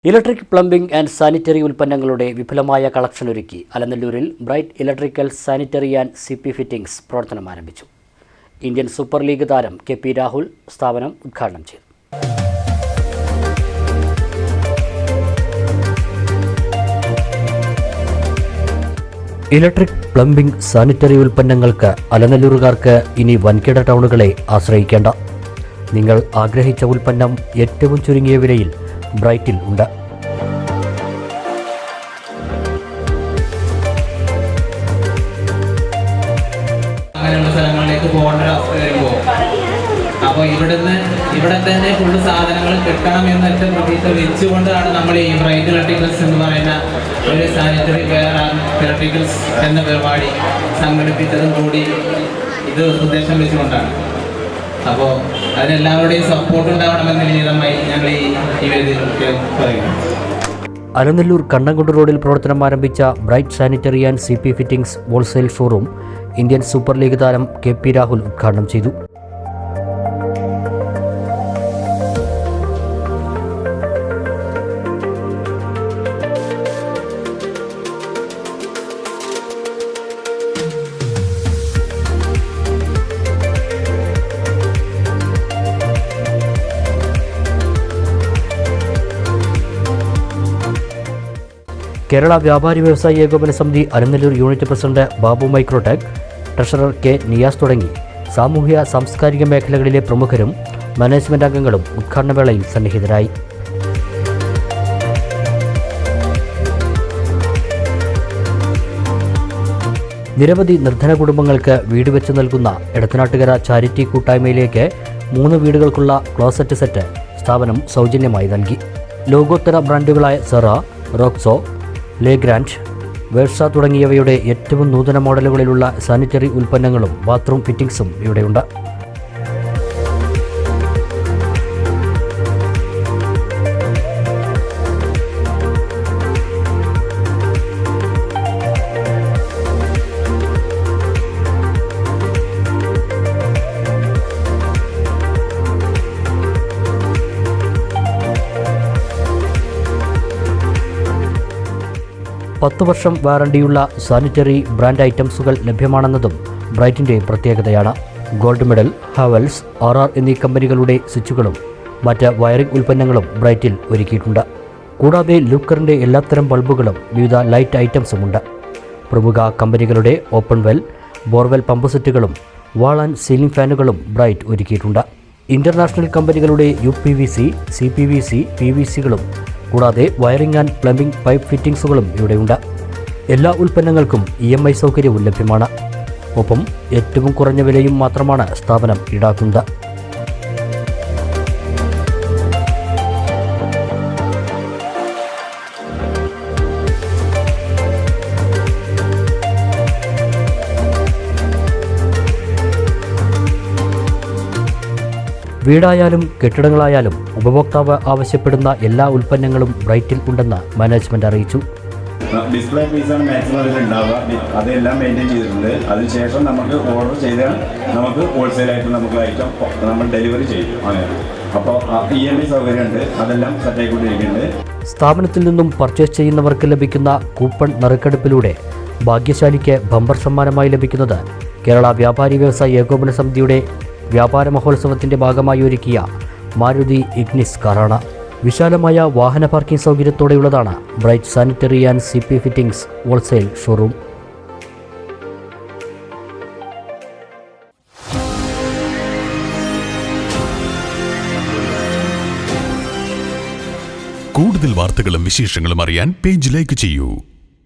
Electric plumbing and sanitary ഉൽപ്പന്നങ്ങളുടെ വിപുലമായ collection ഒരുക്കി അലനല്ലൂരിൽ Bright electrical sanitary and CP fittings പ്രവർത്തനം ആരംഭിച്ചു. ഇന്ത്യൻ സൂപ്പർ ലീഗ് താരം KP രാഹുൽ സ്ഥാപനം ഉദ്ഘാടനം ചെയ്തു. ഇലക്ട്രിക് പ്ലംബിംഗ് സാനിറ്ററി ഉൽപ്പന്നങ്ങൾക്ക് അലനല്ലൂരുകാർക്ക് ഇനി വൻകിട ടൗണുകളെ ആശ്രയിക്കേണ്ട. നിങ്ങൾ ആഗ്രഹിച്ച ഉൽപ്പന്നം ഏറ്റവും ചുരുങ്ങിയ വിലയിൽ ബ്രൈറ്റിൽ ഉണ്ട്. അങ്ങനെയുള്ള സ്ഥലങ്ങളിലേക്ക് പോകേണ്ട അവസ്ഥ വരുമ്പോൾ അപ്പോൾ ഇവിടെ തന്നെ ഫുള്ള് സാധനങ്ങൾ കിട്ടണം എന്നൊറ്റ പ്രതീക്ഷ വെച്ചുകൊണ്ടാണ് നമ്മൾ ഈ ബ്രൈറ്റ് ഇലക്ട്രിക്കൽസ് എന്ന് പറയുന്ന ഒരു സാനിറ്ററി വെയർ ഇലക്ട്രിക്കൽസ് എന്ന പരിപാടി സംഘടിപ്പിച്ചതും കൂടി ഇത് ഉദ്ദേശം വെച്ചുകൊണ്ടാണ്. അപ്പോൾ അതിനെല്ലാവരുടെയും സപ്പോർട്ട് ഉണ്ടാവണമെന്ന് വിനീതമായി ഞങ്ങൾ ഈ വേദിയിലൊക്കെ പറയുന്നു. അലനല്ലൂർ കണ്ണംകുണ്ട് റോഡിൽ പ്രവർത്തനം ആരംഭിച്ച bright sanitary and CP fittings wholesale showroom Indian Super League താരം KP രാഹുൽ ഉദ്ഘാടനം ചെയ്തു. കേരള വ്യാപാരി വ്യവസായി ഏകോപന സമിതി Alanallur unit president Babu MicroTech, treasurer K Niyas തുടങ്ങി സാമൂഹ്യ സാംസ്കാരിക മേഖലകളിലെ പ്രമുഖരും മാനേജ്മെന്റ് അംഗങ്ങളും ഉദ്ഘാടന വേളയിൽ സന്നിഹിതരായി. നിരവധി നിർധന കുടുംബങ്ങൾക്ക് വീട് വെച്ച് നൽകുന്ന എടത്തനാട്ടുകര ചാരിറ്റി കൂട്ടായ്മയിലേക്ക് 3 വീടുകൾക്കുള്ള ക്ലോസറ്റ് സെറ്റ് സ്ഥാപനം സൗജന്യമായി നൽകി. ലോകോത്തര ബ്രാൻഡുകളായ സെറ, റോക്സോ, ലേഗ്രാൻഡ്, വേഴ്സ തുടങ്ങിയവയുടെ ഏറ്റവും നൂതന മോഡലുകളിലുള്ള സാനിറ്ററി ഉൽപ്പന്നങ്ങളും ബാത്റൂം ഫിറ്റിംഗ്സും ഇവിടെയുണ്ട്. പത്ത് വർഷം വാറണ്ടിയുള്ള സാനിറ്ററി ബ്രാൻഡ് ഐറ്റംസുകൾ ലഭ്യമാണെന്നതും ബ്രൈറ്റിൻ്റെ പ്രത്യേകതയാണ്. ഗോൾഡ് മെഡൽ, ഹാവൽസ്, RR എന്നീ കമ്പനികളുടെ സ്വിച്ചുകളും മറ്റ് വയറിംഗ് ഉൽപ്പന്നങ്ങളും ബ്രൈറ്റിൽ ഒരുക്കിയിട്ടുണ്ട്. കൂടാതെ ലൂക്കറിൻ്റെ എല്ലാത്തരം ബൾബുകളും വിവിധ ലൈറ്റ് ഐറ്റംസുമുണ്ട്. പ്രമുഖ കമ്പനികളുടെ ഓപ്പൺ വെൽ, ബോർവെൽ പമ്പ് സെറ്റുകളും വാൾ ആൻഡ് സീലിംഗ് ഫാനുകളും ബ്രൈറ്റ് ഒരുക്കിയിട്ടുണ്ട്. ഇന്റർനാഷണൽ കമ്പനികളുടെ UPVC, CPVC, PVCകളും കൂടാതെ വയറിംഗ് ആൻഡ് പ്ലംബിംഗ് പൈപ്പ് ഫിറ്റിംഗ്സുകളും ഇവിടെയുണ്ട്. എല്ലാ ഉൽപ്പന്നങ്ങൾക്കും EMI സൗകര്യവും ലഭ്യമാണ്. ഒപ്പം ഏറ്റവും കുറഞ്ഞ വിലയും മാത്രമാണ് സ്ഥാപനം ഈടാക്കുന്നത്. വീടായാലും കെട്ടിടങ്ങളായാലും ഉപഭോക്താവ് ആവശ്യപ്പെടുന്ന എല്ലാ ഉൽപ്പന്നങ്ങളും ബ്രൈറ്റിൽ ഉണ്ടെന്ന് മാനേജ്മെന്റ് അറിയിച്ചു. ഡിസ്പ്ലേ പീസാണ് മാക്സിമം അതിലുണ്ടാവുക. അതെല്ലാം മെയിൻറ്റെയിൻ ചെയ്തിട്ടുണ്ട്. അതിനുശേഷം നമുക്ക് ഓർഡർ ചെയ്താൽ നമുക്ക് ഹോൾസെയിലായിട്ട് നമുക്ക് ഐറ്റം നമ്മൾ ഡെലിവറി ചെയ്യും. അങ്ങനെ അപ്പോൾ EMI സൗകര്യമുണ്ട്. അതെല്ലാം സെറ്റായിക്കൊണ്ടിരിക്കുന്നുണ്ട്. സ്ഥാപനത്തിൽ നിന്നും പർച്ചേസ് ചെയ്യുന്നവർക്ക് ലഭിക്കുന്ന കൂപ്പൺ നറുക്കെടുപ്പിലൂടെ ഭാഗ്യശാലിക്ക് ബമ്പർ സമ്മാനമായി ലഭിക്കുന്നത് കേരള വ്യാപാരി വ്യവസായി ഏകോപന സമിതിയുടെ വ്യാപാര മഹോത്സവത്തിന്റെ ഭാഗമായി ഒരുക്കിയ മാരുതി ഇഗ്നിസ് കാറാണ്. വിശാലമായ വാഹന പാർക്കിംഗ് സൗകര്യത്തോടെയുള്ളതാണ് Bright sanitary and CP fittings wholesale showroom. കൂടുതൽ വാർത്തകളും വിശേഷങ്ങളും അറിയാൻ പേജ് ലൈക്ക് ചെയ്യൂ.